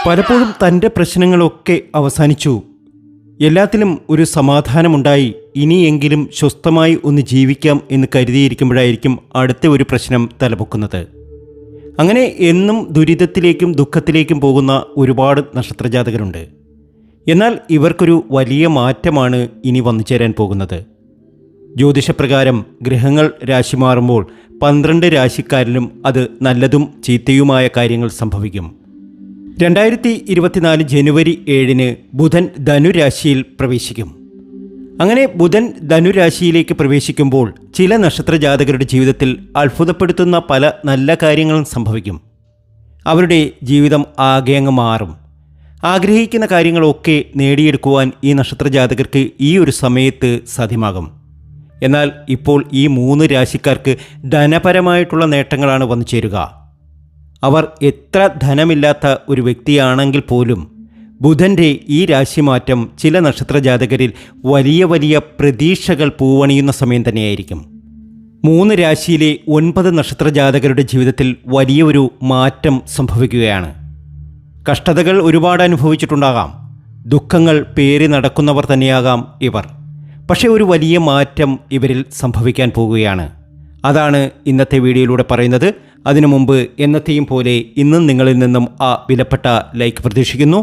പലപ്പോഴും തൻ്റെ പ്രശ്നങ്ങളൊക്കെ അവസാനിച്ചു, എല്ലാത്തിലും ഒരു സമാധാനമുണ്ടായി, ഇനിയെങ്കിലും സ്വസ്ഥമായി ഒന്ന് ജീവിക്കാം എന്ന് കരുതിയിരിക്കുമ്പോഴായിരിക്കും അടുത്ത ഒരു പ്രശ്നം തലപൊക്കുന്നത്. അങ്ങനെ എന്നും ദുരിതത്തിലേക്കും ദുഃഖത്തിലേക്കും പോകുന്ന ഒരുപാട് നക്ഷത്രജാതകരുണ്ട്. എന്നാൽ ഇവർക്കൊരു വലിയ മാറ്റമാണ് ഇനി വന്നു ചേരാൻ പോകുന്നത്. ജ്യോതിഷപ്രകാരം ഗ്രഹങ്ങൾ രാശി മാറുമ്പോൾ 12 രാശിക്കാരിലും അത് നല്ലതും ചീത്തയുമായ കാര്യങ്ങൾ സംഭവിക്കും. 2024 ജനുവരി 7 ബുധൻ ധനുരാശിയിൽ പ്രവേശിക്കും. അങ്ങനെ ബുധൻ ധനുരാശിയിലേക്ക് പ്രവേശിക്കുമ്പോൾ ചില നക്ഷത്രജാതകരുടെ ജീവിതത്തിൽ അത്ഭുതപ്പെടുത്തുന്ന പല നല്ല കാര്യങ്ങളും സംഭവിക്കും. അവരുടെ ജീവിതം ആകെ അങ്ങ് മാറും. ആഗ്രഹിക്കുന്ന കാര്യങ്ങളൊക്കെ നേടിയെടുക്കുവാൻ ഈ നക്ഷത്രജാതകർക്ക് ഈ ഒരു സമയത്ത് സാധ്യമാകും. എന്നാൽ ഇപ്പോൾ ഈ 3 രാശിക്കാർക്ക് ധനപരമായിട്ടുള്ള നേട്ടങ്ങളാണ് വന്നു ചേരുക. അവർ എത്ര ധനമില്ലാത്ത ഒരു വ്യക്തിയാണെങ്കിൽ പോലും ബുധൻ്റെ ഈ രാശിമാറ്റം ചില നക്ഷത്രജാതകരിൽ വലിയ വലിയ പ്രതീക്ഷകൾ പൂവണിയുന്ന സമയം തന്നെയായിരിക്കും. 3 രാശിയിലെ 9 നക്ഷത്രജാതകരുടെ ജീവിതത്തിൽ വലിയൊരു മാറ്റം സംഭവിക്കുകയാണ്. കഷ്ടതകൾ ഒരുപാട് അനുഭവിച്ചിട്ടുണ്ടാകാം, ദുഃഖങ്ങൾ പേറി നടക്കുന്നവർ തന്നെയാകാം ഇവർ. പക്ഷേ ഒരു വലിയ മാറ്റം ഇവരിൽ സംഭവിക്കാൻ പോകുകയാണ്. അതാണ് ഇന്നത്തെ വീഡിയോയിലൂടെ പറയുന്നത്. അതിനു മുമ്പ് എന്നത്തെയും പോലെ ഇന്നും നിങ്ങളിൽ നിന്നും ആ വിലപ്പെട്ട ലൈക്ക് പ്രതീക്ഷിക്കുന്നു.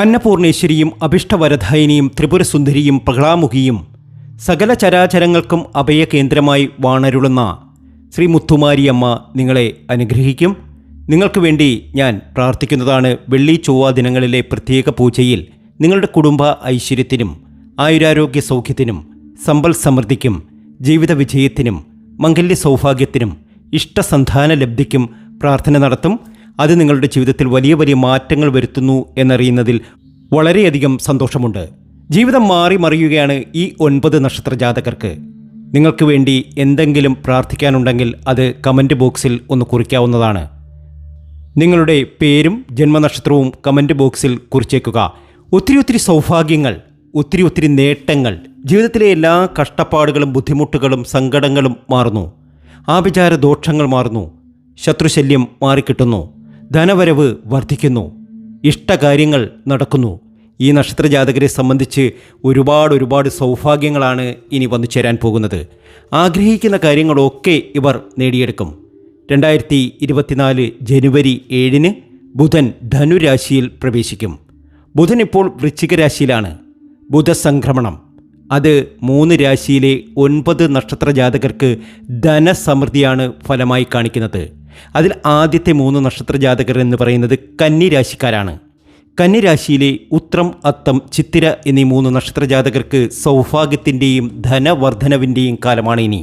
അന്നപൂർണേശ്വരിയും അഭിഷ്ടവരദായിനിയും ത്രിപുരസുന്ദരിയും പ്രഹ്ലാമുഖിയും സകല ചരാചരങ്ങൾക്കും അഭയകേന്ദ്രമായി വാണരുളുന്ന ശ്രീ മുത്തുമാരിയമ്മ നിങ്ങളെ അനുഗ്രഹിക്കും. നിങ്ങൾക്ക് വേണ്ടി ഞാൻ പ്രാർത്ഥിക്കുന്നതാണ്. വെള്ളി ചൊവ്വ ദിനങ്ങളിലെ പ്രത്യേക പൂജയിൽ നിങ്ങളുടെ കുടുംബ ഐശ്വര്യത്തിനും ആയുരാരോഗ്യ സൗഖ്യത്തിനും സമ്പൽ സമൃദ്ധിക്കും ജീവിത വിജയത്തിനും മംഗല്യ സൗഭാഗ്യത്തിനും ഇഷ്ടസന്താന ലബ്ധിക്കും പ്രാർത്ഥന നടത്തും. അത് നിങ്ങളുടെ ജീവിതത്തിൽ വലിയ വലിയ മാറ്റങ്ങൾ വരുത്തുന്നു എന്നറിയുന്നതിൽ വളരെയധികം സന്തോഷമുണ്ട്. ജീവിതം മാറി മറിയുകയാണ് ഈ 9 നക്ഷത്രജാതകർക്ക്. നിങ്ങൾക്ക് വേണ്ടി എന്തെങ്കിലും പ്രാർത്ഥിക്കാനുണ്ടെങ്കിൽ അത് കമൻറ്റ് ബോക്സിൽ ഒന്ന് കുറിക്കാവുന്നതാണ്. നിങ്ങളുടെ പേരും ജന്മനക്ഷത്രവും കമൻറ്റ് ബോക്സിൽ കുറിച്ചേക്കുക. ഒത്തിരി സൗഭാഗ്യങ്ങൾ, ഒത്തിരി നേട്ടങ്ങൾ, ജീവിതത്തിലെ എല്ലാ കഷ്ടപ്പാടുകളും ബുദ്ധിമുട്ടുകളും സങ്കടങ്ങളും മാറുന്നു. ആഭിചാര ദോഷങ്ങൾ മാറുന്നു. ശത്രുശല്യം മാറിക്കിട്ടുന്നു. ധനവരവ് വർദ്ധിക്കുന്നു. ഇഷ്ടകാര്യങ്ങൾ നടക്കുന്നു. ഈ നക്ഷത്രജാതകരെ സംബന്ധിച്ച് ഒരുപാട് സൗഭാഗ്യങ്ങളാണ് ഇനി വന്നു ചേരാൻ പോകുന്നത്. ആഗ്രഹിക്കുന്ന കാര്യങ്ങളൊക്കെ ഇവർ നേടിയെടുക്കും. 2024 ജനുവരി 7 ബുധൻ ധനുരാശിയിൽ പ്രവേശിക്കും. ബുധൻ ഇപ്പോൾ വൃശ്ചിക രാശിയിലാണ്. ബുധസംക്രമണം അത് 3 രാശിയിലെ 9 നക്ഷത്രജാതകർക്ക് ധനസമൃദ്ധിയാണ് ഫലമായി കാണിക്കുന്നത്. അതിൽ ആദ്യത്തെ 3 നക്ഷത്രജാതകർ എന്ന് പറയുന്നത് കന്നിരാശിക്കാരാണ്. കന്നിരാശിയിലെ ഉത്രം, അത്തം, ചിത്തിര എന്നീ 3 നക്ഷത്രജാതകർക്ക് സൗഭാഗ്യത്തിൻ്റെയും ധനവർദ്ധനവിൻ്റെയും കാലമാണ് ഇനി.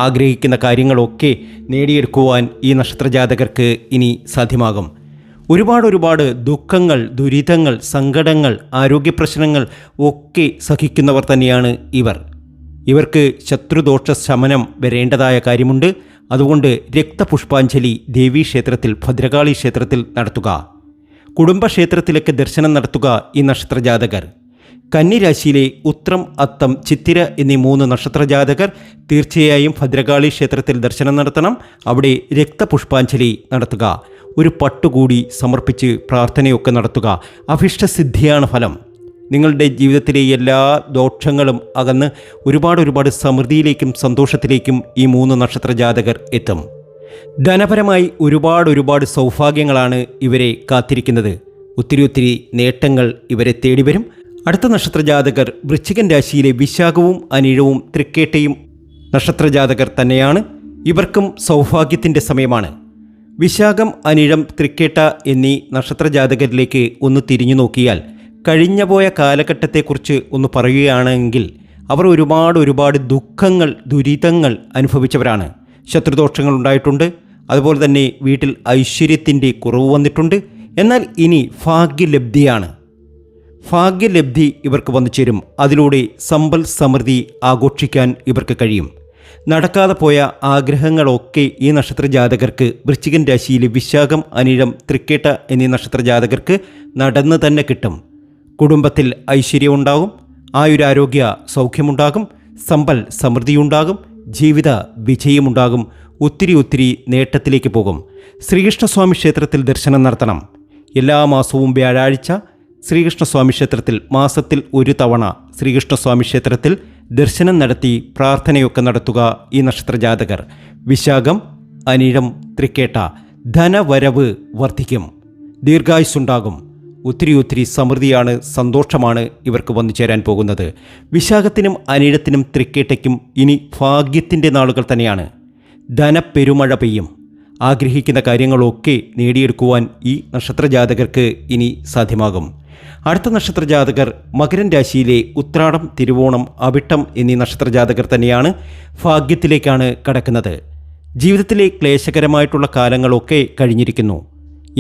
ആഗ്രഹിക്കുന്ന കാര്യങ്ങളൊക്കെ നേടിയെടുക്കുവാൻ ഈ നക്ഷത്രജാതകർക്ക് ഇനി സാധ്യമാകും. ഒരുപാട് ദുഃഖങ്ങൾ, ദുരിതങ്ങൾ, സങ്കടങ്ങൾ, ആരോഗ്യപ്രശ്നങ്ങൾ ഒക്കെ സഹിക്കുന്നവർ തന്നെയാണ് ഇവർ. ഇവർക്ക് ശത്രുദോഷ ശമനം വരേണ്ടതായ കാര്യമുണ്ട്. അതുകൊണ്ട് രക്തപുഷ്പാഞ്ജലി ദേവീക്ഷേത്രത്തിൽ, ഭദ്രകാളി ക്ഷേത്രത്തിൽ നടത്തുക. കുടുംബക്ഷേത്രത്തിലേക്ക് ദർശനം നടത്തുക ഈ നക്ഷത്രജാതകർ. കന്നിരാശിയിലെ ഉത്രം, അത്തം, ചിത്തിര എന്നീ 3 നക്ഷത്രജാതകർ തീർച്ചയായും ഭദ്രകാളി ക്ഷേത്രത്തിൽ ദർശനം നടത്തണം. അവിടെ രക്തപുഷ്പാഞ്ജലി നടത്തുക. ഒരു പട്ടുകൂടി സമർപ്പിച്ച് പ്രാർത്ഥനയൊക്കെ നടത്തുക. അഭിഷ്ടസിദ്ധിയാണ് ഫലം. നിങ്ങളുടെ ജീവിതത്തിലെ എല്ലാ ദോഷങ്ങളും അകന്ന് ഒരുപാട് സമൃദ്ധിയിലേക്കും സന്തോഷത്തിലേക്കും ഈ 3 നക്ഷത്രജാതകർ എത്തും. ധനപരമായി ഒരുപാട് സൗഭാഗ്യങ്ങളാണ് ഇവരെ കാത്തിരിക്കുന്നത്. ഒത്തിരി നേട്ടങ്ങൾ ഇവരെ തേടി വരും. അടുത്ത നക്ഷത്രജാതകർ വൃശ്ചികൻ രാശിയിലെ വിശാഖവും അനിഴവും തൃക്കേട്ടയും നക്ഷത്രജാതകർ തന്നെയാണ്. ഇവർക്കും സൗഭാഗ്യത്തിൻ്റെ സമയമാണ്. വിശാഖം, അനിഴം, തൃക്കേട്ട എന്നീ നക്ഷത്രജാതകരിലേക്ക് ഒന്ന് തിരിഞ്ഞു നോക്കിയാൽ കഴിഞ്ഞുപോയ കാലഘട്ടത്തെക്കുറിച്ച് ഒന്ന് പറയുകയാണെങ്കിൽ അവർ ഒരുപാട് ദുഃഖങ്ങൾ, ദുരിതങ്ങൾ അനുഭവിച്ചവരാണ്. ശത്രുദോഷങ്ങൾ ഉണ്ടായിട്ടുണ്ട്. അതുപോലെ തന്നെ വീട്ടിൽ ഐശ്വര്യത്തിൻ്റെ കുറവ് വന്നിട്ടുണ്ട്. എന്നാൽ ഇനി ഭാഗ്യലബ്ധിയാണ്. ഭാഗ്യലബ്ധി ഇവർക്ക് വന്നു ചേരും. അതിലൂടെ സമ്പൽ സമൃദ്ധി ആഘോഷിക്കാൻ ഇവർക്ക് കഴിയും. നടക്കാതെ പോയ ആഗ്രഹങ്ങളൊക്കെ ഈ നക്ഷത്രജാതകർക്ക് വൃശ്ചികൻ രാശിയിലെ വിശാഖം, അനിഴം, തൃക്കേട്ട എന്നീ നക്ഷത്രജാതകർക്ക് നടന്ന് തന്നെ കിട്ടും. കുടുംബത്തിൽ ഐശ്വര്യമുണ്ടാകും, ആയുരാരോഗ്യ സൗഖ്യമുണ്ടാകും, സമ്പൽ സമൃദ്ധിയുണ്ടാകും, ജീവിത വിജയമുണ്ടാകും, ഒത്തിരി നേട്ടത്തിലേക്ക് പോകും. ശ്രീകൃഷ്ണസ്വാമി ക്ഷേത്രത്തിൽ ദർശനം നടത്തണം. എല്ലാ മാസവും വ്യാഴാഴ്ച ശ്രീകൃഷ്ണസ്വാമി ക്ഷേത്രത്തിൽ മാസത്തിൽ ഒരു തവണ ശ്രീകൃഷ്ണസ്വാമി ക്ഷേത്രത്തിൽ ദർശനം നടത്തി പ്രാർത്ഥനയൊക്കെ നടത്തുക ഈ നക്ഷത്രജാതകർ. വിശാഖം, അനിഴം, തൃക്കേട്ട ധനവരവ് വർദ്ധിക്കും, ദീർഘായുസ്സുണ്ടാകും, ഒത്തിരി സമൃദ്ധിയാണ്, സന്തോഷമാണ് ഇവർക്ക് വന്നു ചേരാൻ പോകുന്നത്. വിശാഖത്തിനും അനിഴത്തിനും തൃക്കേട്ടയ്ക്കും ഇനി ഭാഗ്യത്തിൻ്റെ നാളുകൾ തന്നെയാണ്. ധനപ്പെരുമഴ പെയ്യും. ആഗ്രഹിക്കുന്ന കാര്യങ്ങളൊക്കെ നേടിയെടുക്കുവാൻ ഈ നക്ഷത്രജാതകർക്ക് ഇനി സാധ്യമാകും. അടുത്ത നക്ഷത്രജാതകർ മകരം രാശിയിലെ ഉത്രാടം, തിരുവോണം, അവിട്ടം എന്നീ നക്ഷത്രജാതകർ തന്നെയാണ്. ഭാഗ്യത്തിലേക്കാണ് കടക്കുന്നത്. ജീവിതത്തിലെ ക്ലേശകരമായിട്ടുള്ള കാലങ്ങളൊക്കെ കഴിഞ്ഞിരിക്കുന്നു.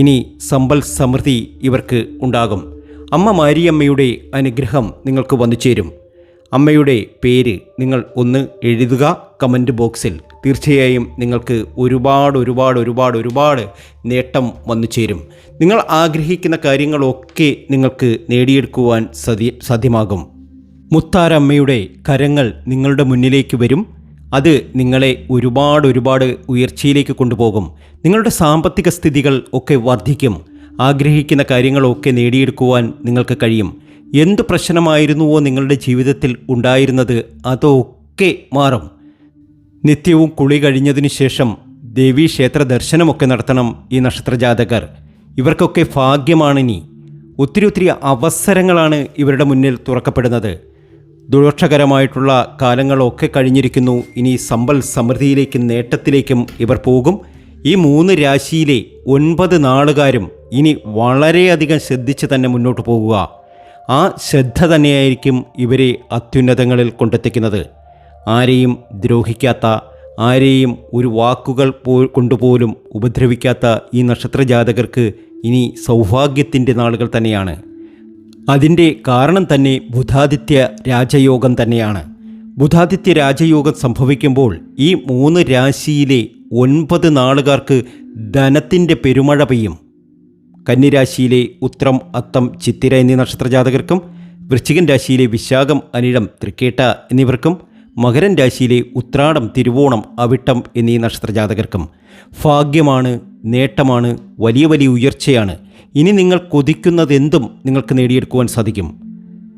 ഇനി സമ്പൽ സമൃദ്ധി ഇവർക്ക് ഉണ്ടാകും. അമ്മ മാരിയമ്മയുടെ അനുഗ്രഹം നിങ്ങൾക്ക് വന്നു ചേരും. അമ്മയുടെ പേര് നിങ്ങൾ ഒന്ന് എഴുതുക കമൻറ്റ് ബോക്സിൽ. തീർച്ചയായും നിങ്ങൾക്ക് ഒരുപാട് നേട്ടം വന്നു ചേരും. നിങ്ങൾ ആഗ്രഹിക്കുന്ന കാര്യങ്ങളൊക്കെ നിങ്ങൾക്ക് നേടിയെടുക്കുവാൻ സാധ്യമാകും. മുത്താരമ്മയുടെ കരങ്ങൾ നിങ്ങളുടെ മുന്നിലേക്ക് വരും. അത് നിങ്ങളെ ഒരുപാട് ഉയർച്ചയിലേക്ക് കൊണ്ടുപോകും. നിങ്ങളുടെ സാമ്പത്തിക സ്ഥിതികൾ ഒക്കെ വർദ്ധിക്കും. ആഗ്രഹിക്കുന്ന കാര്യങ്ങളൊക്കെ നേടിയെടുക്കുവാൻ നിങ്ങൾക്ക് കഴിയും. എന്തു പ്രശ്നമായിരുന്നുവോ നിങ്ങളുടെ ജീവിതത്തിൽ ഉണ്ടായിരുന്നത് അതൊക്കെ മാറും. നിത്യവും കുളി കഴിഞ്ഞതിനു ശേഷം ദേവീക്ഷേത്ര ദർശനമൊക്കെ നടത്തണം ഈ നക്ഷത്രജാതകർ. ഇവർക്കൊക്കെ ഭാഗ്യമാണിനി. ഒത്തിരി അവസരങ്ങളാണ് ഇവരുടെ മുന്നിൽ തുറക്കപ്പെടുന്നത്. ദോഷകരമായിട്ടുള്ള കാലങ്ങളൊക്കെ കഴിഞ്ഞിരിക്കുന്നു. ഇനി സമ്പൽ സമൃദ്ധിയിലേക്കും നേട്ടത്തിലേക്കും ഇവർ പോകും. ഈ 3 രാശിയിലെ 9 നാളുകാരും ഇനി വളരെയധികം ശ്രദ്ധിച്ച് തന്നെ മുന്നോട്ട് പോകുക. ആ ശ്രദ്ധ തന്നെയായിരിക്കും ഇവരെ അത്യുന്നതങ്ങളിൽ കൊണ്ടെത്തിക്കുന്നത്. ആരെയും ദ്രോഹിക്കാത്ത, ആരെയും ഒരു വാക്കുകൾ കൊണ്ടുപോലും ഉപദ്രവിക്കാത്ത ഈ നക്ഷത്രജാതകർക്ക് ഇനി സൗഭാഗ്യത്തിൻ്റെ നാളുകൾ തന്നെയാണ്. അതിൻ്റെ കാരണം തന്നെ ബുധാദിത്യ രാജയോഗം തന്നെയാണ്. ബുധാദിത്യ രാജയോഗം സംഭവിക്കുമ്പോൾ ഈ 3 രാശിയിലെ 9 നാളുകാർക്ക് ധനത്തിൻ്റെ പെരുമഴ പെയ്യും. കന്നിരാശിയിലെ ഉത്രം, അത്തം, ചിത്തിര എന്നീ നക്ഷത്രജാതകർക്കും, വൃശ്ചികൻ രാശിയിലെ വിശാഖം, അനിഴം, തൃക്കേട്ട എന്നിവർക്കും, മകരൻ രാശിയിലെ ഉത്രാടം, തിരുവോണം, അവിട്ടം എന്നീ നക്ഷത്രജാതകർക്കും ഭാഗ്യമാണ്, നേട്ടമാണ്, വലിയ ഉയർച്ചയാണ്. ഇനി നിങ്ങൾ കൊതിക്കുന്നതെന്തും നിങ്ങൾക്ക് നേടിയെടുക്കുവാൻ സാധിക്കും.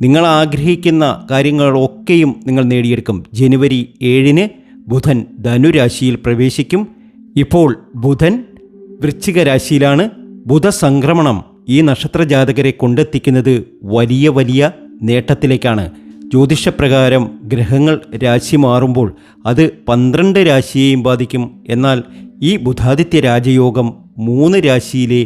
നിങ്ങൾ ആഗ്രഹിക്കുന്ന കാര്യങ്ങളൊക്കെയും നിങ്ങൾ നേടിയെടുക്കും. ജനുവരി 7 ബുധൻ ധനുരാശിയിൽ പ്രവേശിക്കും. ഇപ്പോൾ ബുധൻ വൃശ്ചിക രാശിയിലാണ്. ബുധസംക്രമണം ഈ നക്ഷത്രജാതകരെ കൊണ്ടെത്തിക്കുന്നത് വലിയ നേട്ടത്തിലേക്കാണ്. ജ്യോതിഷപ്രകാരം ഗ്രഹങ്ങൾ രാശി മാറുമ്പോൾ അത് 12 രാശിയെയും ബാധിക്കും. എന്നാൽ ഈ ബുധാദിത്യ രാജയോഗം 3 രാശിയിലെ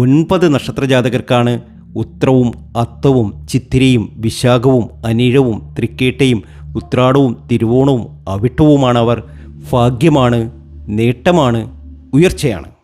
9 നക്ഷത്രജാതകർക്കാണ്. ഉത്രവും, അത്തവും, ചിത്തിരയും, വിശാഖവും, അനിഴവും, തൃക്കേട്ടയും, ഉത്രാടവും, തിരുവോണവും, അവിട്ടവുമാണവർ. ഭാഗ്യമാണ്, നേട്ടമാണ്, ഉയർച്ചയാണ്.